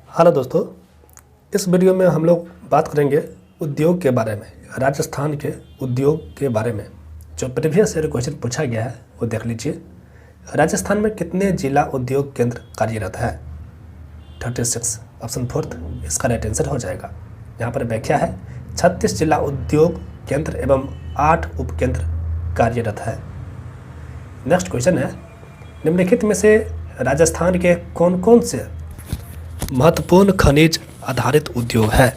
Hello दोस्तों, इस video में हम लोग बात करेंगे उद्योग के बारे में। राजस्थान के उद्योग के बारे में जो प्रीवियस ईयर क्वेश्चन पूछा गया है वो देख लीजिए। राजस्थान में कितने जिला उद्योग केंद्र कार्यरत है? 36, ऑप्शन फोर्थ इसका राइट आंसर हो जाएगा। यहाँ पर व्याख्या है 36 जिला उद्योग केंद्र एवं 8 उपकेंद्र कार्यरत है। नेक्स्ट क्वेश्चन है, निम्नलिखित में से राजस्थान के कौन कौन से महत्वपूर्ण खनिज आधारित उद्योग है?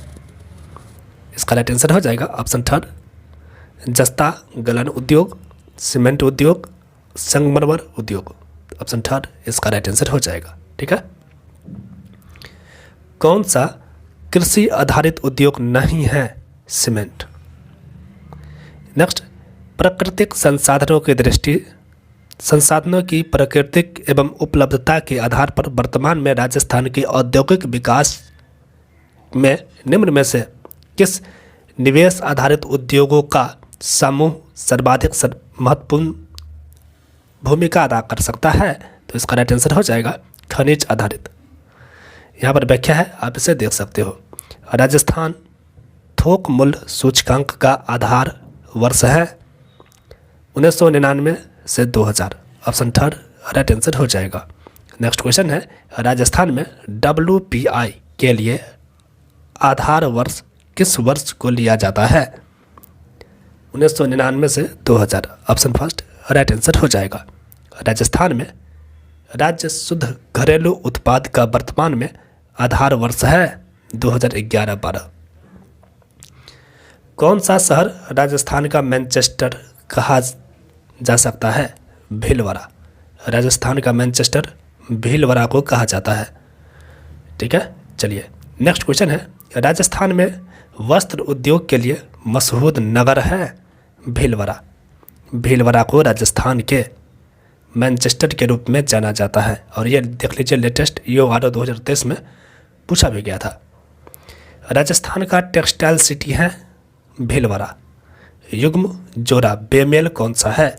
इसका राइट आंसर हो जाएगा ऑप्शन थर्ड, जस्ता गलन उद्योग, सीमेंट उद्योग, संगमरमर उद्योग। ऑप्शन थर्ड इसका राइट आंसर हो जाएगा। ठीक है, कौन सा कृषि आधारित उद्योग नहीं है? सीमेंट। नेक्स्ट, प्राकृतिक संसाधनों की प्राकृतिक एवं उपलब्धता के आधार पर वर्तमान में राजस्थान के औद्योगिक विकास में निम्न में से किस निवेश आधारित उद्योगों का समूह सर्वाधिक महत्वपूर्ण भूमिका अदा कर सकता है? तो इसका राइट आंसर हो जाएगा खनिज आधारित। यहाँ पर व्याख्या है, आप इसे देख सकते हो। राजस्थान थोक मूल्य सूचकांक का आधार वर्ष है 1999 से 2000। ऑप्शन थर्ड राइट आंसर हो जाएगा। नेक्स्ट क्वेश्चन है, राजस्थान में WPI के लिए आधार वर्ष किस वर्ष को लिया जाता है? 1999 से 2000। ऑप्शन फर्स्ट राइट आंसर हो जाएगा। राजस्थान में राज्य शुद्ध घरेलू उत्पाद का वर्तमान में आधार वर्ष है 2011-12। कौन सा शहर राजस्थान का मैनचेस्टर कहा जा सकता है? भीलवाड़ा। राजस्थान का मैनचेस्टर भीलवाड़ा को कहा जाता है। ठीक है, चलिए नेक्स्ट क्वेश्चन है, राजस्थान में वस्त्र उद्योग के लिए मशहूर नगर है भीलवाड़ा। भीलवाड़ा को राजस्थान के मैनचेस्टर के रूप में जाना जाता है और ये देख लीजिए लेटेस्ट EORO 2023 में पूछा भी गया था। राजस्थान का टेक्सटाइल सिटी है भीलवाड़ा। युग्म जोड़ा बेमेल कौन सा है?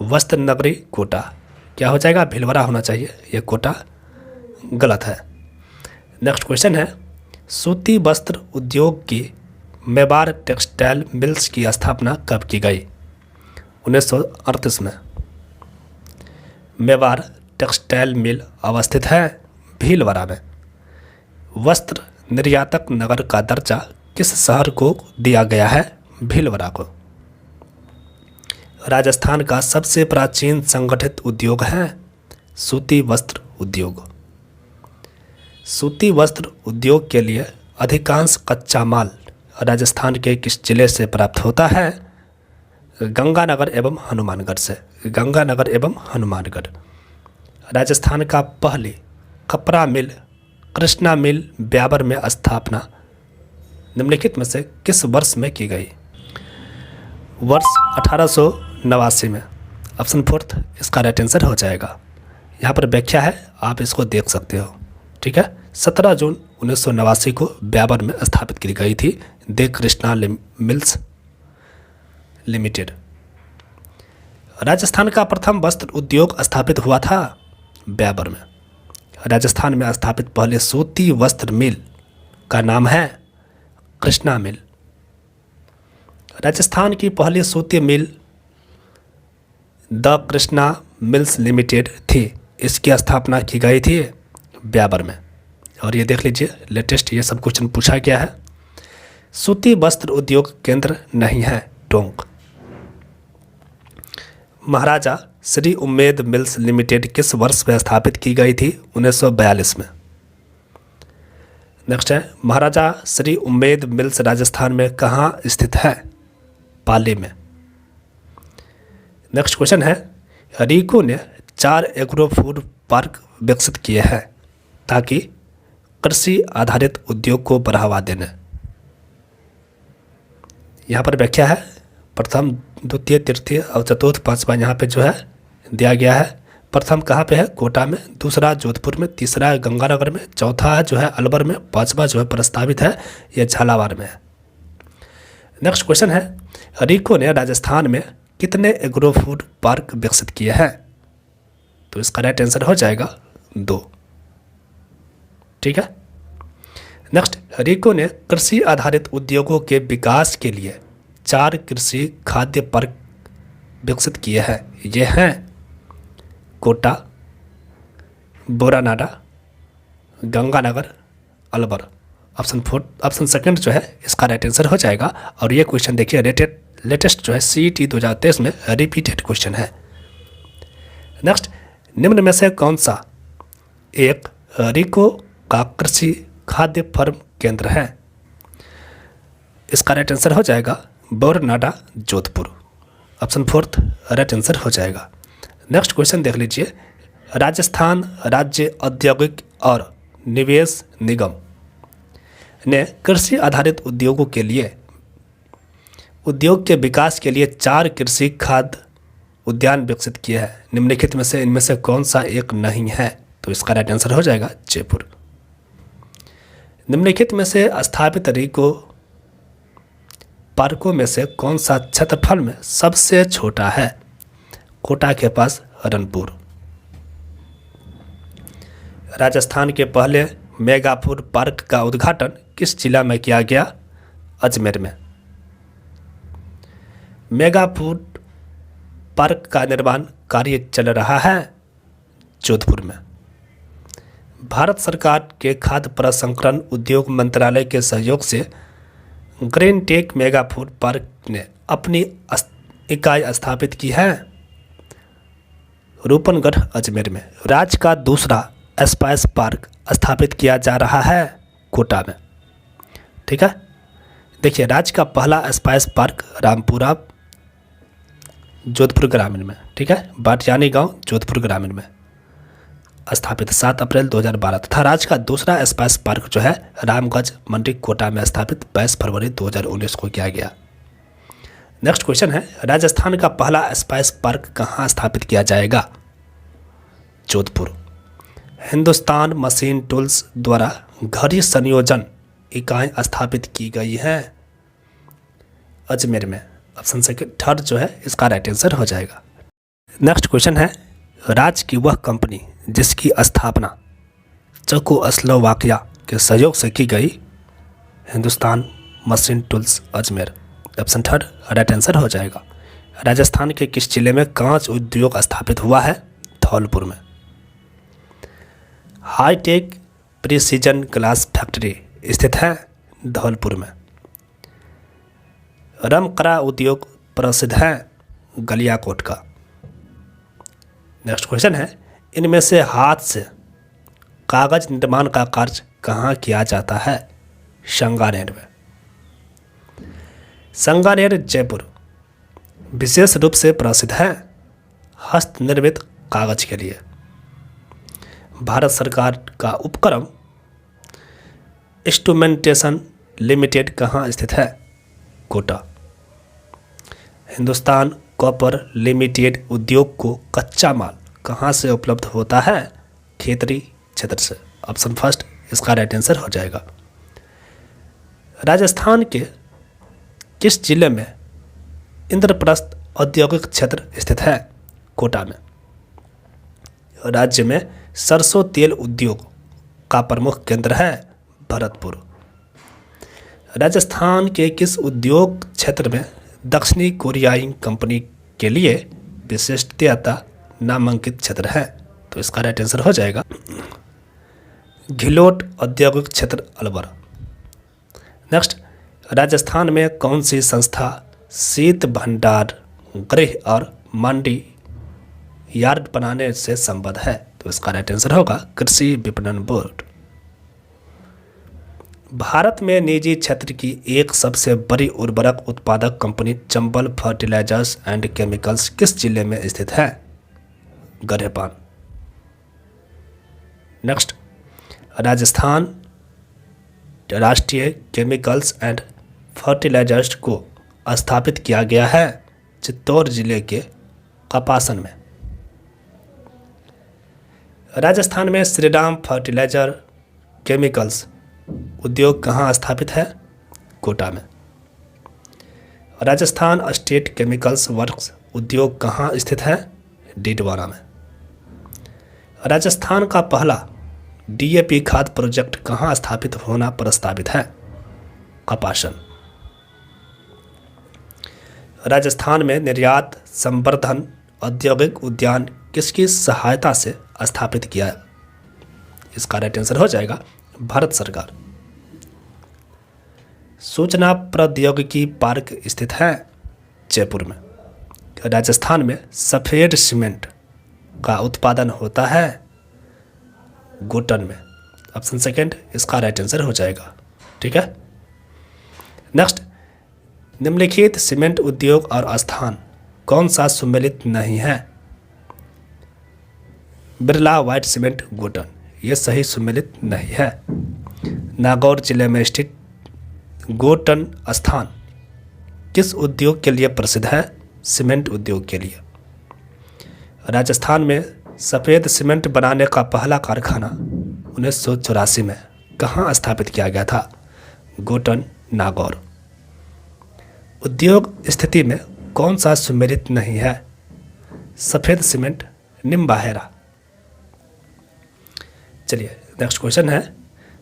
वस्त्र नगरी कोटा। क्या हो जाएगा? भीलवाड़ा होना चाहिए, ये कोटा गलत है। नेक्स्ट क्वेश्चन है, सूती वस्त्र उद्योग की मेवाड़ टेक्सटाइल मिल्स की स्थापना कब की गई? 1938 में। मेवाड़ टेक्सटाइल मिल अवस्थित है भीलवाड़ा में। वस्त्र निर्यातक नगर का दर्जा किस शहर को दिया गया है? भीलवाड़ा को। राजस्थान का सबसे प्राचीन संगठित उद्योग है सूती वस्त्र उद्योग। सूती वस्त्र उद्योग के लिए अधिकांश कच्चा माल राजस्थान के किस जिले से प्राप्त होता है? गंगानगर एवं हनुमानगढ़ से। गंगानगर एवं हनुमानगढ़। राजस्थान का पहली कपड़ा मिल कृष्णा मिल ब्यावर में स्थापना निम्नलिखित में से किस वर्ष में की गई? वर्ष 1889 में। ऑप्शन फोर्थ इसका राइट आंसर हो जाएगा। यहाँ पर व्याख्या है, आप इसको देख सकते हो। ठीक है, 17 जून 1989 को ब्यावर में स्थापित की गई थी दे कृष्णा मिल्स लिमिटेड। राजस्थान का प्रथम वस्त्र उद्योग स्थापित हुआ था ब्यावर में। राजस्थान में स्थापित पहले सूती वस्त्र मिल का नाम है कृष्णा मिल। राजस्थान की पहली सूती मिल द कृष्णा मिल्स लिमिटेड थी। इसकी स्थापना की गई थी ब्यावर में। और ये देख लीजिए लेटेस्ट ये सब क्वेश्चन पूछा गया है। सूती वस्त्र उद्योग केंद्र नहीं है टोंक। महाराजा श्री उम्मेद मिल्स लिमिटेड किस वर्ष में स्थापित की गई थी? 1942 में। नेक्स्ट है, महाराजा श्री उम्मेद मिल्स राजस्थान में कहाँ स्थित है? पाली में। नेक्स्ट क्वेश्चन है, रीको ने 4 एग्रो फूड पार्क विकसित किए हैं ताकि कृषि आधारित उद्योग को बढ़ावा देने। यहाँ पर व्याख्या है, प्रथम द्वितीय तृतीय और चतुर्थ पांचवा यहाँ पे जो है दिया गया है। प्रथम कहाँ पे है? कोटा में। दूसरा जोधपुर में। तीसरा गंगानगर में। चौथा जो है अलवर में। पांचवा जो है प्रस्तावित है यह झालावाड़ में है। नेक्स्ट क्वेश्चन है, रीको ने राजस्थान में कितने एग्रो फूड पार्क विकसित किए हैं? तो इसका राइट आंसर हो जाएगा 2। ठीक है, नेक्स्ट, रिको ने कृषि आधारित उद्योगों के विकास के लिए 4 कृषि खाद्य पार्क विकसित किए हैं। ये हैं कोटा, बोरानाडा, गंगानगर, अलवर। ऑप्शन सेकंड जो है इसका राइट आंसर हो जाएगा। और ये क्वेश्चन देखिए लेटेस्ट जो है CET 2023 में रिपीटेड क्वेश्चन है। नेक्स्ट, निम्न में से कौन सा एक रिको का कृषि खाद्य फर्म केंद्र है? इसका राइट आंसर हो जाएगा Boranada, Jodhpur. Option fourth right answer हो जाएगा। नेक्स्ट क्वेश्चन देख लीजिए, राजस्थान राज्य औद्योगिक और निवेश निगम ने कृषि आधारित उद्योगों के लिए उद्योग के विकास के लिए 4 कृषि खाद्य उद्यान विकसित किए हैं। निम्नलिखित में से इनमें से कौन सा एक नहीं है? तो इसका राइट आंसर हो जाएगा जयपुर। निम्नलिखित में से स्थापित रिको पार्कों में से कौन सा क्षेत्रफल में सबसे छोटा है? कोटा के पास रनपुर। राजस्थान के पहले मेगा फूड पार्क का उद्घाटन किस जिला में किया गया? अजमेर में। मेगा फूड पार्क का निर्माण कार्य चल रहा है जोधपुर में। भारत सरकार के खाद्य प्रसंस्करण उद्योग मंत्रालय के सहयोग से green tech mega food park ने अपनी इकाई स्थापित की है रूपनगढ़, अजमेर में। राज्य का दूसरा स्पाइस पार्क स्थापित किया जा रहा है कोटा में। ठीक है, देखिए राज्य का पहला स्पाइस पार्क रामपुरा, जोधपुर ग्रामीण में। ठीक है, बाटियानी गांव, जोधपुर ग्रामीण में स्थापित 7 अप्रैल 2012 तथा राज्य का दूसरा स्पाइस पार्क जो है रामगंज मंडी, कोटा में स्थापित 22 फरवरी 2019 को किया गया। नेक्स्ट क्वेश्चन है, राजस्थान का पहला स्पाइस पार्क कहाँ स्थापित किया जाएगा? जोधपुर। हिंदुस्तान मशीन टूल्स द्वारा घड़ी संयोजन इकाई स्थापित की गई है अजमेर में। ऑप्शन सेकंड थर्ड जो है इसका राइट आंसर हो जाएगा। नेक्स्ट क्वेश्चन है, राज्य की वह कंपनी जिसकी स्थापना चेकोस्लोवाकिया के सहयोग से की गई? Hindustan machine tools, Ajmer. Option third right answer हो जाएगा। राजस्थान के किस जिले में कांच उद्योग स्थापित हुआ है? धौलपुर में। हाईटेक प्रिसीजन ग्लास फैक्ट्री स्थित है धौलपुर में। रमकरा उद्योग प्रसिद्ध है गलियाकोट का। नेक्स्ट क्वेश्चन है, इनमें से हाथ से कागज निर्माण का कार्य कहाँ किया जाता है? संगानेर में। संगानेर जयपुर विशेष रूप से प्रसिद्ध है हस्त निर्मित कागज के लिए। भारत सरकार का उपक्रम इंस्ट्रूमेंटेशन लिमिटेड कहाँ स्थित है? कोटा। हिंदुस्तान कॉपर लिमिटेड उद्योग को कच्चा माल कहाँ से उपलब्ध होता है? खेतरी क्षेत्र से। ऑप्शन फर्स्ट इसका राइट आंसर हो जाएगा। राजस्थान के किस जिले में इंद्रप्रस्थ औद्योगिक क्षेत्र स्थित है? कोटा में। राज्य में सरसों तेल उद्योग का प्रमुख केंद्र है भरतपुर। राजस्थान के किस उद्योग क्षेत्र में दक्षिणी कोरियाई कंपनी के लिए विशिष्टता नामांकित क्षेत्र है? तो इसका राइट आंसर हो जाएगा घिलोट औद्योगिक क्षेत्र, अलवर। नेक्स्ट, राजस्थान में कौन सी संस्था शीत भंडार गृह और मंडी यार्ड बनाने से संबद्ध है? तो इसका राइट आंसर होगा कृषि विपणन बोर्ड। भारत में निजी क्षेत्र की एक सबसे बड़ी उर्वरक उत्पादक company Chambal fertilisers and chemicals किस जिले में स्थित है? गरेपान। नेक्स्ट, राजस्थान राष्ट्रीय केमिकल्स एंड फर्टिलाइजर्स को स्थापित किया गया है चित्तौड़ जिले के कपासन में। राजस्थान में श्रीराम फर्टिलाइजर केमिकल्स उद्योग कहाँ स्थापित है? कोटा में। राजस्थान स्टेट केमिकल्स वर्क्स उद्योग कहाँ स्थित है? डीडवाना में। राजस्थान का पहला डीएपी खाद प्रोजेक्ट कहाँ स्थापित होना प्रस्तावित है? कपासन। राजस्थान में निर्यात संवर्धन औद्योगिक उद्यान किसकी सहायता से स्थापित किया है? इसका राइट आंसर हो जाएगा भारत सरकार। सूचना प्रौद्योगिकी पार्क स्थित है जयपुर में। राजस्थान में सफ़ेद सीमेंट का उत्पादन होता है गोटन में। ऑप्शन सेकंड इसका राइट आंसर हो जाएगा। ठीक है, नेक्स्ट, निम्नलिखित सीमेंट उद्योग और स्थान कौन सा सम्मिलित नहीं है? बिरला व्हाइट सीमेंट गोटन, ये सही सम्मिलित नहीं है। नागौर जिले में स्थित गोटन स्थान किस उद्योग के लिए प्रसिद्ध है? सीमेंट उद्योग के लिए। राजस्थान में सफ़ेद सीमेंट बनाने का पहला कारखाना 1984 में कहाँ स्थापित किया गया था? गोटन, नागौर। उद्योग स्थिति में कौन सा सम्मिलित नहीं है? सफ़ेद सीमेंट, निम्बाहेरा। चलिए नेक्स्ट क्वेश्चन है,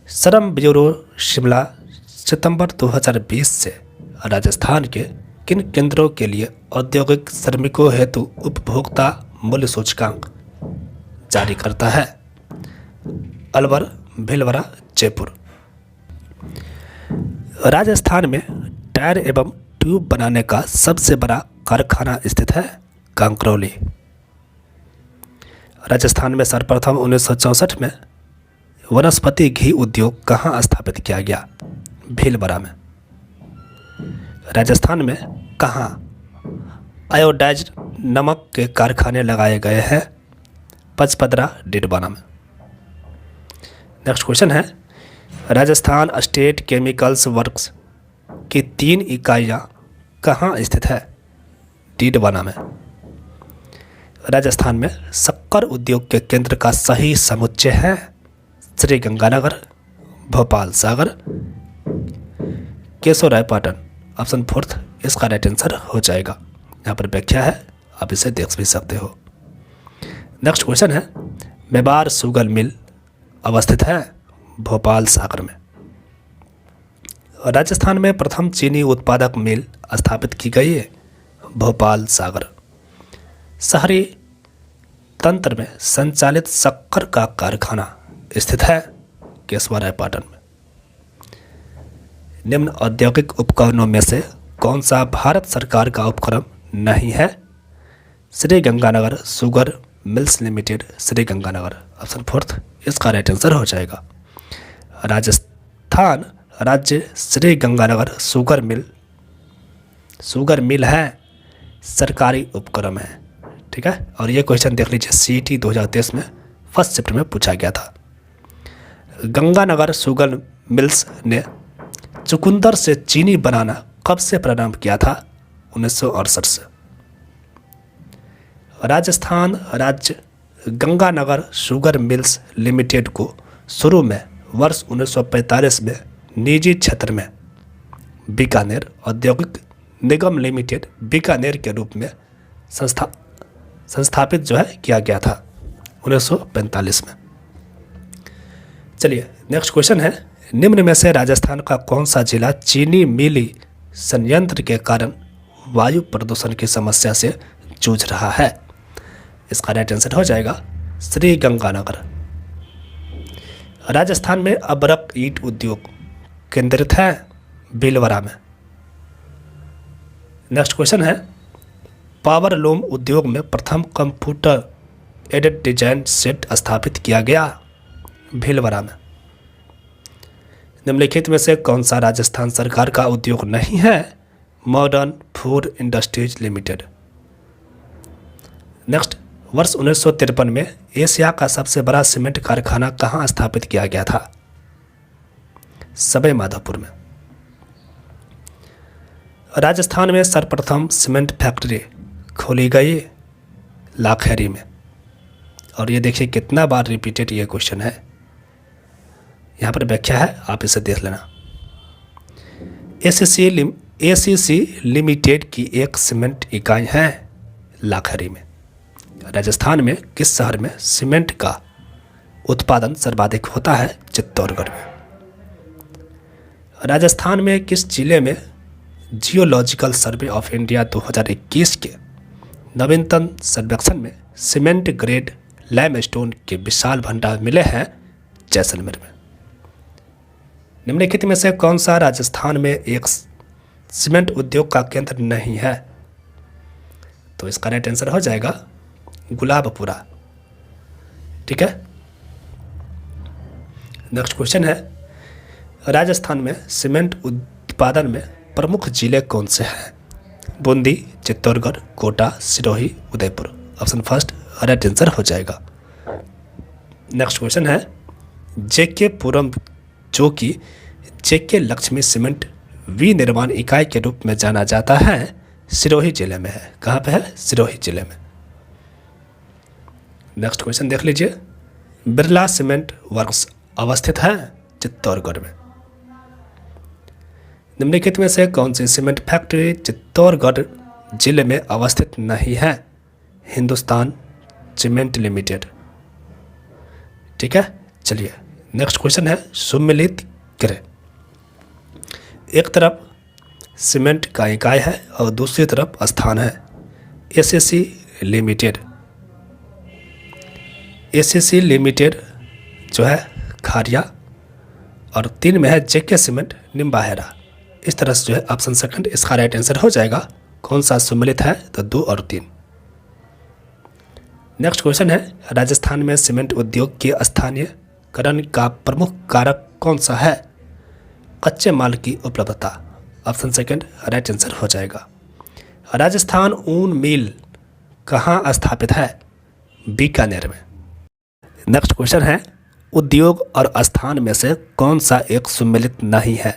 श्रम ब्यूरो शिमला सितंबर 2020 से राजस्थान के किन केंद्रों के लिए औद्योगिक श्रमिकों हेतु उपभोक्ता मूल्य सूचकांक जारी करता है? अलवर, भीलवाड़ा, जयपुर। राजस्थान में टायर एवं ट्यूब बनाने का सबसे बड़ा कारखाना स्थित है कांकरौली। राजस्थान में सर्वप्रथम 1964 में वनस्पति घी उद्योग कहाँ स्थापित किया गया? भीलवाड़ा में। राजस्थान में कहाँ आयोडाइज्ड नमक के कारखाने लगाए गए हैं? पचपदरा, डिडवाना में। नेक्स्ट क्वेश्चन है, राजस्थान स्टेट केमिकल्स वर्क्स की 3 इकाइयाँ कहाँ स्थित है? डिडवाना में। राजस्थान में शक्कर उद्योग के केंद्र का सही समुच्चय है श्रीगंगानगर, भोपाल सागर, केशोरायपाटन। ऑप्शन फोर्थ इसका राइट आंसर हो जाएगा। यहाँ पर व्याख्या है, आप इसे देख भी सकते हो। नेक्स्ट क्वेश्चन है, मेवाड़ शुगर मिल अवस्थित है भोपाल सागर में। राजस्थान में प्रथम चीनी उत्पादक मिल स्थापित की गई है भोपाल सागर। शहरी तंत्र में संचालित शक्कर का कारखाना स्थित है केशवरायपाटन में। निम्न औद्योगिक उपकरणों में से कौन सा भारत सरकार का उपक्रम नहीं है? Sriganganagar sugar mills limited, Sriganganagar. Option fourth इसका राइट आंसर हो जाएगा। राजस्थान राज्य श्रीगंगानगर शुगर मिल है सरकारी उपक्रम है। ठीक है, और ये क्वेश्चन देख लीजिए, CET 2023 में फर्स्ट शिफ्ट में पूछा गया था। गंगानगर शुगर मिल्स ने चुकंदर से चीनी बनाना कब से प्रारंभ किया था? 1968 से। राजस्थान राज्य गंगानगर शुगर मिल्स लिमिटेड को शुरू में वर्ष 1945 में निजी क्षेत्र में बीकानेर औद्योगिक निगम लिमिटेड बीकानेर के रूप में संस्थापित किया गया था 1945 में। चलिए नेक्स्ट क्वेश्चन है, निम्न में से राजस्थान का कौन सा जिला चीनी मिली संयंत्र के कारण वायु प्रदूषण की समस्या से जूझ रहा है? इसका राइट आंसर हो जाएगा श्रीगंगानगर। राजस्थान में अबरक ईंट उद्योग केंद्रित है भीलवाड़ा में। नेक्स्ट क्वेश्चन है, पावर लूम उद्योग में प्रथम कंप्यूटर एडेड डिजाइन सेट स्थापित किया गया भीलवाड़ा में। निम्नलिखित में से कौन सा राजस्थान सरकार का उद्योग नहीं है? Modern food industries limited. Next, वर्ष 1953 में एशिया का सबसे बड़ा सीमेंट कारखाना कहाँ स्थापित किया गया था? सवाई माधोपुर में। राजस्थान में सर्वप्रथम सीमेंट फैक्ट्री खोली गई लाखेरी में। और ये देखिए कितना बार रिपीटेड ये क्वेश्चन है, यहाँ पर व्याख्या है, आप इसे देख लेना। ACC लिमिटेड की एक सीमेंट इकाई है लाखेरी में। राजस्थान में किस शहर में सीमेंट का उत्पादन सर्वाधिक होता है चित्तौड़गढ़ में। राजस्थान में किस जिले में जियोलॉजिकल सर्वे ऑफ इंडिया 2021 के नवीनतम सर्वेक्षण में सीमेंट ग्रेड लाइमस्टोन के विशाल भंडार मिले हैं? जैसलमेर में। निम्नलिखित में से कौन सा राजस्थान में एक सीमेंट उद्योग का केंद्र नहीं है? तो इसका राइट आंसर हो जाएगा गुलाबपुरा। ठीक है। नेक्स्ट क्वेश्चन है, राजस्थान में सीमेंट उत्पादन में प्रमुख जिले कौन से हैं? Bundi, Chittorgarh, Kota, Sirohi, Udaipur. Option first right answer हो जाएगा। नेक्स्ट क्वेश्चन है, जेके पुरम जो कि जेके लक्ष्मी सीमेंट विनिर्माण इकाई के रूप में जाना जाता है, सिरोही जिले में है। कहाँ पे है? सिरोही जिले में। नेक्स्ट क्वेश्चन देख लीजिए, बिरला सीमेंट वर्क्स अवस्थित है चित्तौड़गढ़ में। निम्नलिखित में से कौन सी सीमेंट फैक्ट्री चित्तौड़गढ़ जिले में अवस्थित नहीं है? Hindustan cement limited. ठीक है। चलिए नेक्स्ट क्वेश्चन है, सुमिलित गिरे। एक तरफ सीमेंट का इकाई है और दूसरी तरफ स्थान है एसएससी लिमिटेड। एसएससी लिमिटेड जो है खारिया और 3 में है जेके सीमेंट निम्बाहेरा। इस तरह से जो है ऑप्शन सेकंड इसका राइट आंसर हो जाएगा। कौन सा सम्मिलित है? तो 2 और 3। नेक्स्ट क्वेश्चन है, राजस्थान में सीमेंट उद्योग के स्थानीयकरण का प्रमुख कारक कौन सा है? कच्चे माल की उपलब्धता। ऑप्शन सेकंड राइट आंसर हो जाएगा। राजस्थान ऊन मिल कहाँ स्थापित है? बीकानेर में। नेक्स्ट क्वेश्चन है, उद्योग और स्थान में से कौन सा एक सम्मिलित नहीं है?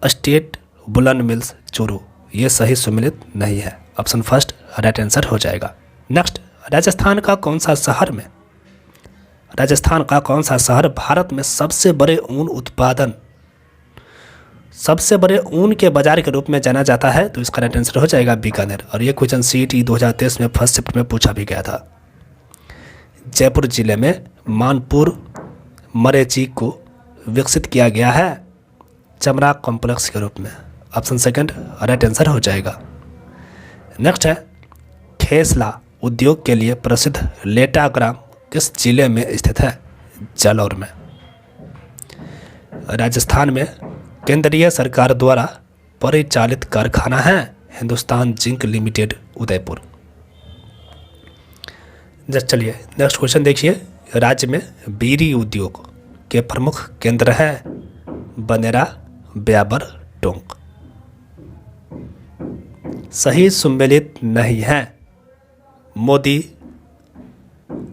State woollen mills Churu. ये सही सम्मिलित नहीं है। ऑप्शन फर्स्ट राइट आंसर हो जाएगा। नेक्स्ट, राजस्थान का कौन सा शहर भारत में सबसे बड़े ऊन के बाजार के रूप में जाना जाता है? तो इसका राइट आंसर हो जाएगा बीकानेर। और ये क्वेश्चन CET 2023 में फर्स्ट शिफ्ट में पूछा भी गया था। जयपुर जिले में मानपुर मरेची को विकसित किया गया है चमड़ा कॉम्प्लेक्स के रूप में। ऑप्शन सेकंड राइट आंसर हो जाएगा। नेक्स्ट है, खेसला उद्योग के लिए प्रसिद्ध लेटा ग्राम किस जिले में स्थित है? जालौर में। राजस्थान में केंद्रीय सरकार द्वारा परिचालित कारखाना है हिंदुस्तान जिंक लिमिटेड उदयपुर। चलिए नेक्स्ट क्वेश्चन देखिए, राज्य में बीड़ी उद्योग के प्रमुख केंद्र हैं बनेरा, ब्याबर, टोंक। सही सम्मिलित नहीं है। Modi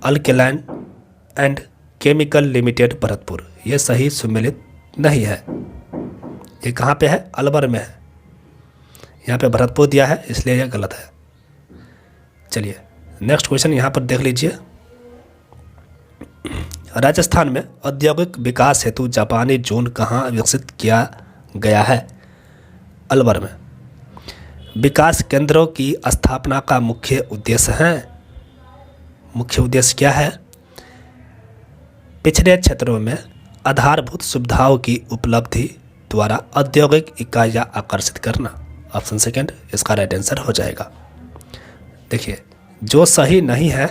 alkaline and chemical limited Bharatpur. यह सही सम्मिलित नहीं है। ये कहाँ पे है? अलवर में है। यहाँ पे भरतपुर दिया है इसलिए यह गलत है। चलिए नेक्स्ट क्वेश्चन यहाँ पर देख लीजिए, राजस्थान में औद्योगिक विकास हेतु जापानी जोन कहाँ विकसित किया गया है? अलवर में। विकास केंद्रों की स्थापना का मुख्य उद्देश्य क्या है? पिछड़े क्षेत्रों में आधारभूत सुविधाओं की उपलब्धि द्वारा औद्योगिक इकाइयाँ आकर्षित करना। ऑप्शन सेकंड इसका राइट आंसर हो जाएगा। देखिए, जो सही नहीं है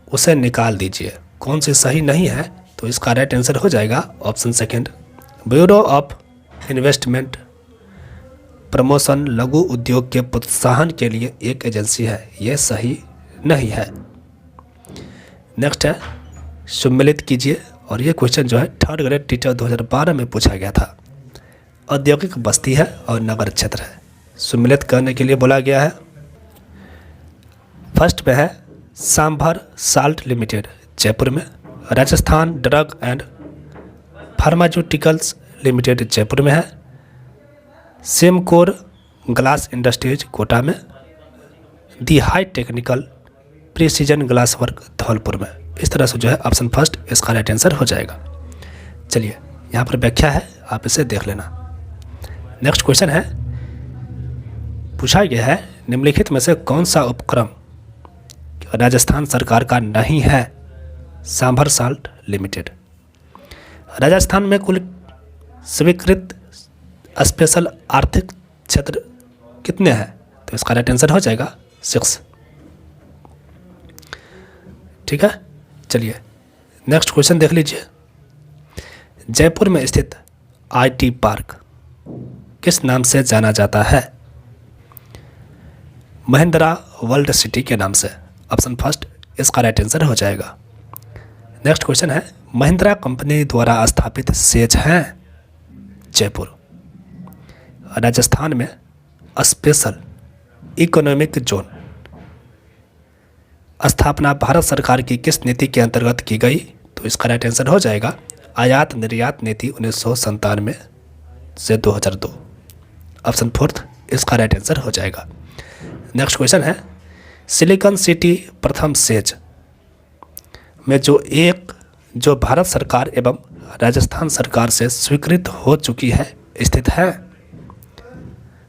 उसे निकाल दीजिए। कौन सी सही नहीं है? तो इसका राइट आंसर हो जाएगा option second, bureau of investment promotion लघु उद्योग के प्रोत्साहन के लिए एक एजेंसी है। यह सही नहीं है। नेक्स्ट है, सम्मिलित कीजिए। और ये क्वेश्चन जो है 3rd ग्रेड टीचर 2012 में पूछा गया था। औद्योगिक बस्ती है और नगर क्षेत्र है, सम्मिलित करने के लिए बोला गया है। फर्स्ट में है सांभर साल्ट लिमिटेड जयपुर में। Rajasthan drug and pharmaceuticals limited Jaipur में है। सेमकोर ग्लास इंडस्ट्रीज कोटा में। The high technical precision glass work Dholpur में। इस तरह से जो है ऑप्शन फर्स्ट इसका राइट आंसर हो जाएगा। चलिए यहाँ पर व्याख्या है, आप इसे देख लेना। नेक्स्ट क्वेश्चन है, पूछा गया है निम्नलिखित में से कौन सा उपक्रम राजस्थान सरकार का नहीं है? Sambar salt limited. राजस्थान में कुल स्वीकृत स्पेशल आर्थिक क्षेत्र कितने हैं? तो इसका राइट आंसर हो जाएगा 6। ठीक है, चलिए नेक्स्ट क्वेश्चन देख लीजिए। जयपुर में स्थित आईटी पार्क किस नाम से जाना जाता है? महिंद्रा वर्ल्ड सिटी के नाम से। ऑप्शन फर्स्ट इसका राइट आंसर हो जाएगा। नेक्स्ट क्वेश्चन है, महिंद्रा कंपनी द्वारा स्थापित सेज हैं जयपुर। राजस्थान में स्पेशल इकोनॉमिक जोन स्थापना भारत सरकार की किस नीति के अंतर्गत की गई? तो इसका राइट आंसर हो जाएगा आयात निर्यात नीति 1997 से 2002। ऑप्शन फोर्थ इसका राइट आंसर हो जाएगा। नेक्स्ट क्वेश्चन है, सिलिकॉन सिटी प्रथम सेज में जो भारत सरकार एवं राजस्थान सरकार से स्वीकृत हो चुकी है स्थित है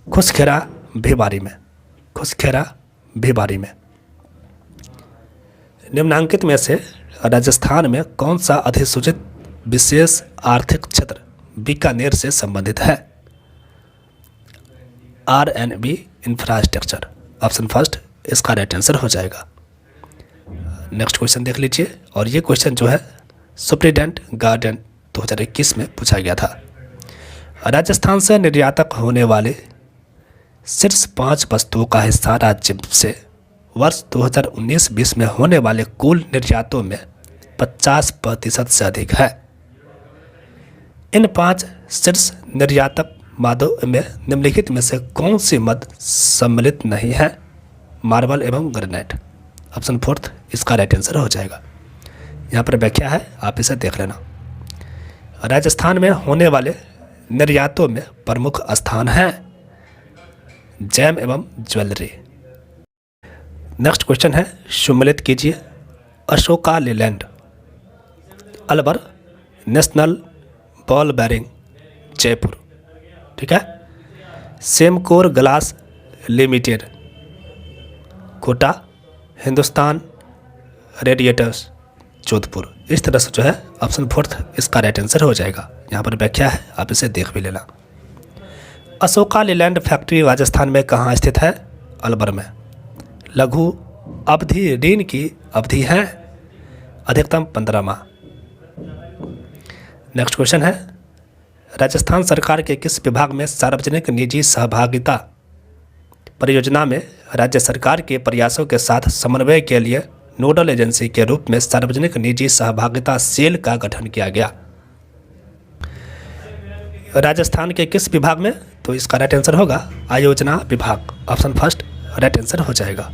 खुसखेरा भिवाड़ी में। खुसखेरा भिवाड़ी में। निम्नांकित में से राजस्थान में कौन सा अधिसूचित विशेष आर्थिक क्षेत्र बीकानेर से संबंधित है? R&B infrastructure. ऑप्शन फर्स्ट इसका राइट आंसर हो जाएगा। नेक्स्ट क्वेश्चन देख लीजिए, और ये क्वेश्चन जो है सुप्रीडेंट गार्डन 2021 में पूछा गया था। राजस्थान से निर्यातक होने वाले शीर्ष 5 वस्तुओं का हिस्सा राज्य से वर्ष 2019-20 में होने वाले कुल निर्यातों में 50% से अधिक है। इन 5 शीर्ष निर्यातक मादों में निम्नलिखित में से कौन सी मद सम्मिलित नहीं है? मार्बल एवं ग्रेनाइट। ऑप्शन फोर्थ इसका राइट आंसर हो जाएगा। यहाँ पर व्याख्या है, आप इसे देख लेना। राजस्थान में होने वाले निर्यातों में प्रमुख स्थान हैं जैम एवं ज्वेलरी। नेक्स्ट क्वेश्चन है, सम्मिलित कीजिए। Ashoka Leyland, Alwar national ball bearing Jaipur. ठीक है, Semcor glass limited Kota, Hindustan radiators Jodhpur. इस तरह से जो है ऑप्शन फोर्थ इसका राइट आंसर हो जाएगा। यहाँ पर व्याख्या है, आप इसे देख भी लेना। अशोका लेलैंड फैक्ट्री राजस्थान में कहाँ स्थित है? अलवर में। लघु अवधि ऋण की अवधि है अधिकतम 15 माह। नेक्स्ट क्वेश्चन है, राजस्थान सरकार के किस विभाग में सार्वजनिक निजी सहभागिता परियोजना में राज्य सरकार के प्रयासों के साथ समन्वय के लिए नोडल एजेंसी के रूप में सार्वजनिक निजी सहभागिता सेल का गठन किया गया? राजस्थान के किस विभाग में? तो इसका राइट आंसर होगा आयोजना विभाग। ऑप्शन फर्स्ट राइट आंसर हो जाएगा।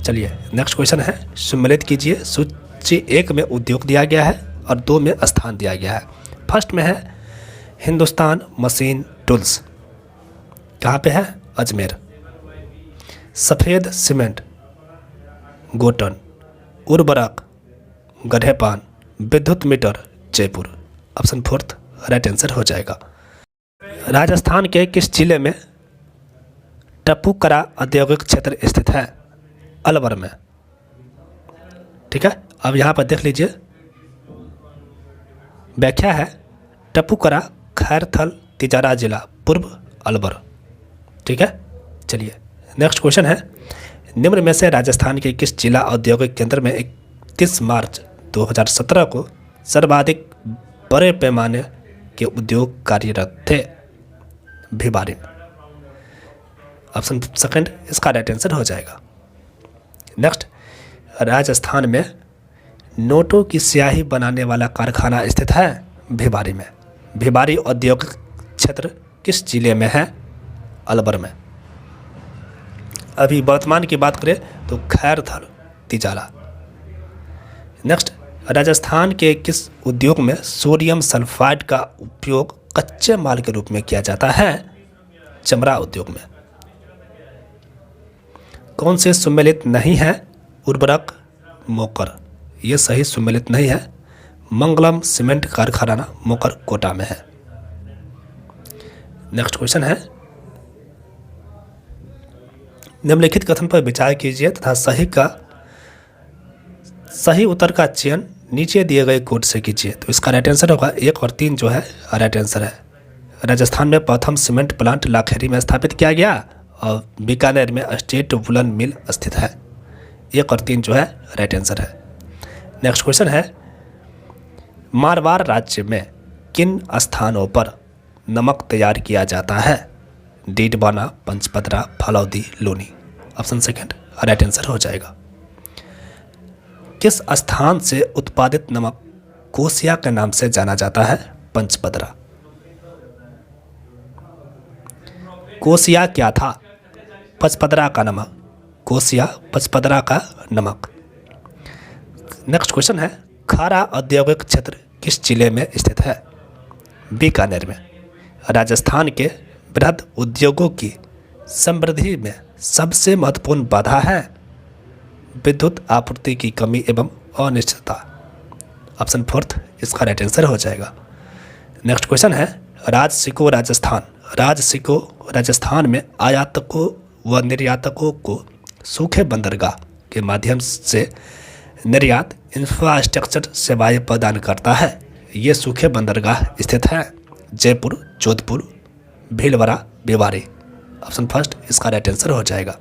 चलिए नेक्स्ट क्वेश्चन है, सम्मिलित कीजिए। सूची 1 में उद्योग दिया गया है और 2 में स्थान दिया गया है। फर्स्ट में है हिंदुस्तान मशीन टूल्स, कहाँ पे है? अजमेर। सफ़ेद सीमेंट गोटन, उर्वरक गढ़ेपान, विद्युत meter Jaipur. Option fourth right answer हो जाएगा। राजस्थान के किस जिले में टपुकरा औद्योगिक क्षेत्र स्थित है? अलवर में। ठीक है, अब यहाँ पर देख लीजिए, व्याख्या है टपुकरा खैरथल तिजारा जिला पूर्व अलवर। ठीक है, चलिए नेक्स्ट क्वेश्चन है, निम्न में से राजस्थान के किस जिला औद्योगिक केंद्र में 31 मार्च 2017 को सर्वाधिक बड़े पैमाने के उद्योग कार्यरत थे? भिवाड़ी में। ऑप्शन सेकंड इसका राइट आंसर हो जाएगा। नेक्स्ट, राजस्थान में नोटों की स्याही बनाने वाला कारखाना स्थित है? भिवाड़ी में। भिवाड़ी औद्योगिक क्षेत्र किस जिले में है? अलवर में। अभी वर्तमान की बात करें तो खैरथल तिजारा। नेक्स्ट, राजस्थान के किस उद्योग में सोडियम सल्फाइड का उपयोग कच्चे माल के रूप में किया जाता है? चमड़ा उद्योग में। कौन से सम्मिलित नहीं है? उर्वरक मोकर, ये सही सम्मिलित नहीं है। मंगलम सीमेंट कारखाना मोकर कोटा में है। नेक्स्ट क्वेश्चन है, निम्नलिखित कथन पर विचार कीजिए तथा सही उत्तर का चयन नीचे दिए गए कोड से कीजिए। तो इसका राइट आंसर होगा 1 और 3 जो है राइट आंसर है। राजस्थान में प्रथम सीमेंट प्लांट लाखेरी में स्थापित किया गया और बीकानेर में स्टेट वुलन मिल स्थित है। 1 और 3 जो है राइट आंसर है। नेक्स्ट क्वेश्चन है, मारवाड़ राज्य में किन स्थानों पर नमक तैयार किया जाता है? Didwana, Pachpadra, Phalodi, Luni. Option second right answer हो जाएगा। किस स्थान से उत्पादित नमक कोसिया के नाम से जाना जाता है? पंचपदरा। कोसिया क्या था? पचपदरा का नमक। कोसिया पचपदरा का नमक। नेक्स्ट क्वेश्चन है, खारा औद्योगिक क्षेत्र किस जिले में स्थित है? बीकानेर में। राजस्थान के बृहद उद्योगों की समृद्धि में सबसे महत्वपूर्ण बाधा है विद्युत आपूर्ति की कमी एवं अनिश्चितता। ऑप्शन फोर्थ इसका राइट आंसर हो जाएगा। नेक्स्ट क्वेश्चन है, राजसिको राजस्थान। राजसिको राजस्थान में आयातकों व निर्यातकों को सूखे बंदरगाह के माध्यम से निर्यात इंफ्रास्ट्रक्चर सेवाएं प्रदान करता है। ये सूखे बंदरगाह स्थित हैं जयपुर, जोधपुर, भीलवाड़ा, भिवाड़ी। ऑप्शन फर्स्ट इसका राइट आंसर हो जाएगा।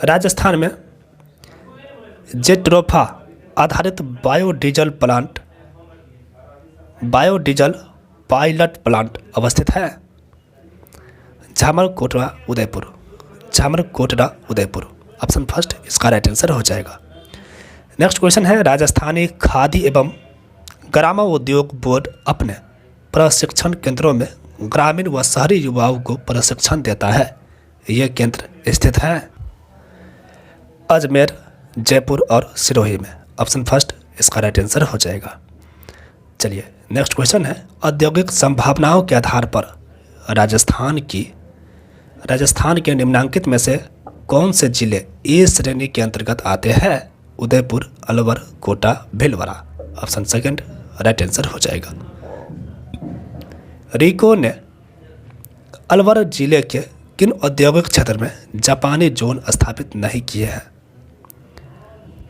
राजस्थान में जेट्रोफा आधारित बायोडीजल पायलट प्लांट अवस्थित है झामरकोटड़ा, उदयपुर। ऑप्शन फर्स्ट इसका राइट आंसर हो जाएगा। नेक्स्ट क्वेश्चन है, राजस्थानी खादी एवं ग्रामोद्योग बोर्ड अपने प्रशिक्षण केंद्रों में ग्रामीण व शहरी युवाओं को प्रशिक्षण देता है। ये केंद्र स्थित हैं अजमेर, जयपुर और सिरोही में। ऑप्शन फर्स्ट इसका राइट आंसर हो जाएगा। चलिए नेक्स्ट क्वेश्चन है, औद्योगिक संभावनाओं के आधार पर राजस्थान के निम्नांकित में से कौन से जिले ए श्रेणी के अंतर्गत आते हैं? Udaipur, Alwar, Kota, Bhilwara. Option second right answer हो जाएगा। रिको ने अलवर जिले के किन औद्योगिक क्षेत्र में जापानी जोन स्थापित नहीं किए हैं?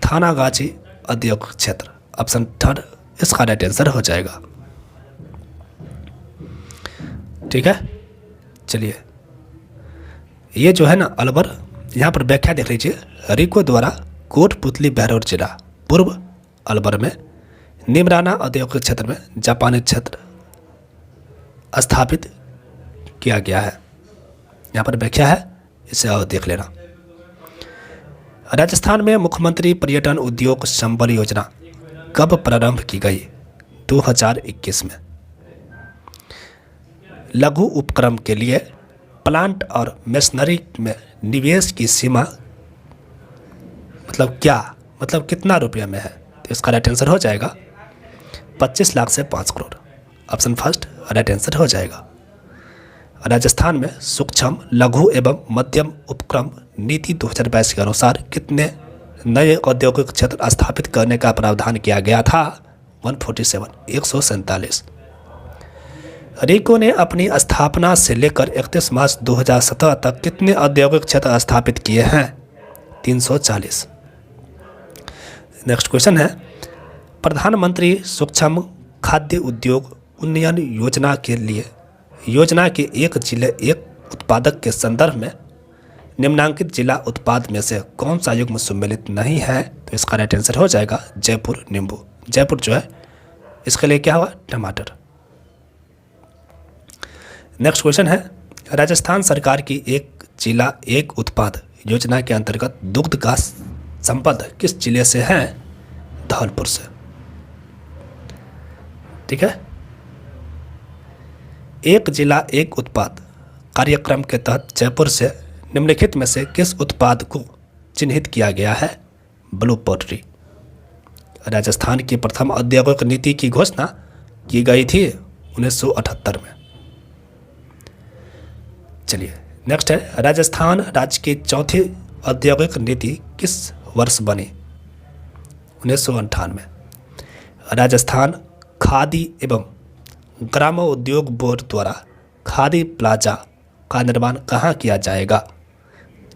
थानागाची औद्योगिक क्षेत्र। ऑप्शन थर्ड इसका राइट आंसर हो जाएगा। ठीक है, चलिए ये जो है ना अलवर, यहाँ पर व्याख्या देख लीजिए। रिको द्वारा कोटपुतली बहरौर जिला पूर्व अलवर में निमराना औद्योगिक क्षेत्र में जापानी क्षेत्र स्थापित किया गया है। यहाँ पर व्याख्या है, इसे और देख लेना। राजस्थान में मुख्यमंत्री पर्यटन उद्योग संबल योजना कब प्रारंभ की गई? 2021 में। लघु उपक्रम के लिए प्लांट और मशीनरी में निवेश की सीमा मतलब क्या, मतलब कितना रुपये में है? तो इसका राइट आंसर हो जाएगा 25 लाख से 5 crore. Option first right answer हो जाएगा। राजस्थान में सूक्ष्म, लघु एवं मध्यम उपक्रम नीति 2022 के अनुसार कितने नए औद्योगिक क्षेत्र स्थापित करने का प्रावधान किया गया था? 147। रिको ने अपनी स्थापना से लेकर 31 मार्च 2017 तक कितने औद्योगिक क्षेत्र स्थापित किए हैं? 340। नेक्स्ट क्वेश्चन है, प्रधानमंत्री सूक्ष्म खाद्य उद्योग उन्नयन योजना के एक जिले एक उत्पादक के संदर्भ में निम्नांकित जिला उत्पाद में से कौन सा युग्म सम्मिलित नहीं है? तो इसका राइट आंसर हो जाएगा जयपुर नींबू। जयपुर जो है इसके लिए क्या हुआ? टमाटर। नेक्स्ट क्वेश्चन है, राजस्थान सरकार की एक जिला एक उत्पाद योजना के अंतर्गत दुग्ध का संपद किस जिले से है? धौलपुर से। ठीक है, एक जिला एक उत्पाद कार्यक्रम के तहत जयपुर से निम्नलिखित में से किस उत्पाद को चिन्हित किया गया है? Blue poultry. राजस्थान की प्रथम औद्योगिक नीति की घोषणा की गई थी 1978 में। चलिए नेक्स्ट है, राजस्थान राज्य की चौथी औद्योगिक नीति किस वर्ष बनी? 1998। राजस्थान खादी एवं ग्रामोद्योग बोर्ड द्वारा खादी प्लाजा का निर्माण कहाँ किया जाएगा?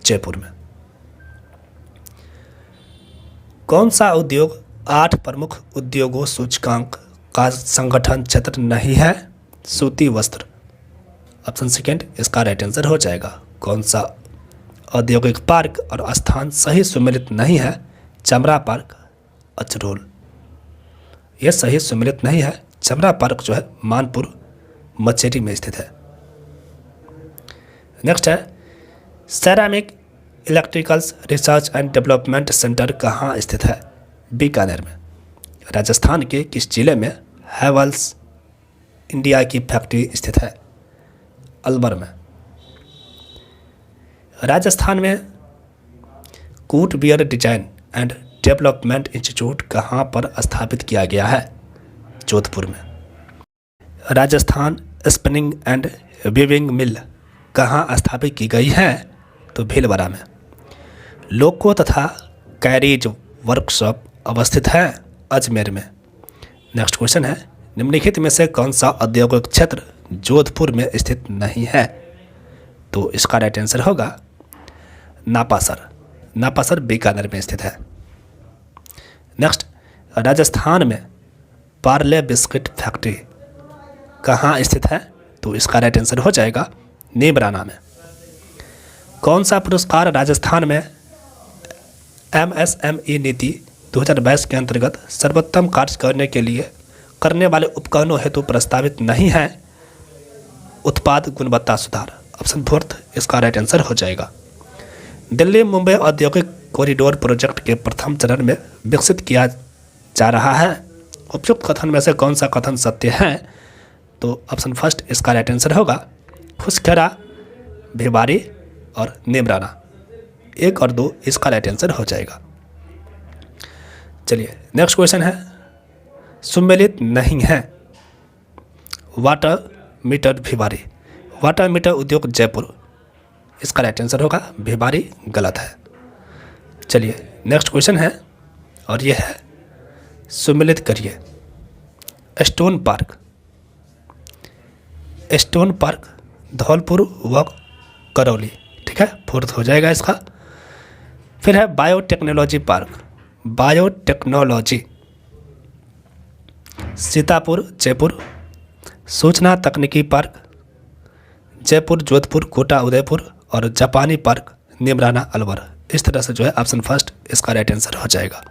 जयपुर में। कौन सा उद्योग 8 प्रमुख उद्योगों सूचकांक का संगठन क्षेत्र नहीं है सूती वस्त्र। ऑप्शन सेकेंड इसका राइट आंसर हो जाएगा। कौन सा औद्योगिक पार्क और स्थान सही सुमेलित नहीं है? चमरा पार्क, अचरोल। यह सही सुमेलित नहीं है। चमरा पार्क जो है मानपुर मचेरी में स्थित है। नेक्स्ट है ceramic electricals research and development centre कहाँ स्थित है? बीकानेर में। राजस्थान के किस जिले में हैवल्स इंडिया की फैक्ट्री स्थित है? अलवर में। राजस्थान में footwear design and development institute कहाँ पर स्थापित किया गया है? जोधपुर में। Rajasthan spinning and weaving mill कहाँ स्थापित की गई है? तो भीलवाड़ा में। लोको तथा कैरिज वर्कशॉप अवस्थित है अजमेर में। नेक्स्ट क्वेश्चन है निम्नलिखित में से कौन सा औद्योगिक क्षेत्र जोधपुर में स्थित नहीं है? तो इसका राइट आंसर होगा नापासर। नापासर बीकानेर में स्थित है। नेक्स्ट राजस्थान में पार्ले बिस्किट फैक्ट्री कहाँ स्थित है? तो इसका राइट आंसर हो जाएगा नीमराना में। कौन सा पुरस्कार राजस्थान में MSME नीति 2022 के अंतर्गत सर्वोत्तम कार्य करने वाले उपकरणों हेतु प्रस्तावित नहीं है? उत्पाद गुणवत्ता सुधार। ऑप्शन फोर्थ इसका राइट आंसर हो जाएगा। दिल्ली मुंबई औद्योगिक कॉरिडोर प्रोजेक्ट के प्रथम चरण में विकसित किया जा रहा है। उपयुक्त कथन में से कौन सा कथन सत्य है? तो ऑप्शन फर्स्ट इसका राइट आंसर होगा खुसखेरा, भिवाड़ी और नीमराना। 1 और 2 इसका राइट आंसर हो जाएगा। चलिए नेक्स्ट क्वेश्चन है सुमेलित नहीं है water meter Bhiwadi. Water meter उद्योग जयपुर, इसका राइट आंसर होगा भिवाड़ी गलत है। चलिए नेक्स्ट क्वेश्चन है और यह है सुमेलित करिए। स्टोन पार्क धौलपुर व करौली, ठीक है, फोर्थ हो जाएगा इसका। फिर है biotechnology park, biotechnology Sitapur Jaipur. सूचना तकनीकी पार्क जयपुर जोधपुर कोटा उदयपुर और जापानी पार्क नीमराना अलवर। इस तरह से जो है ऑप्शन फर्स्ट इसका राइट आंसर हो जाएगा।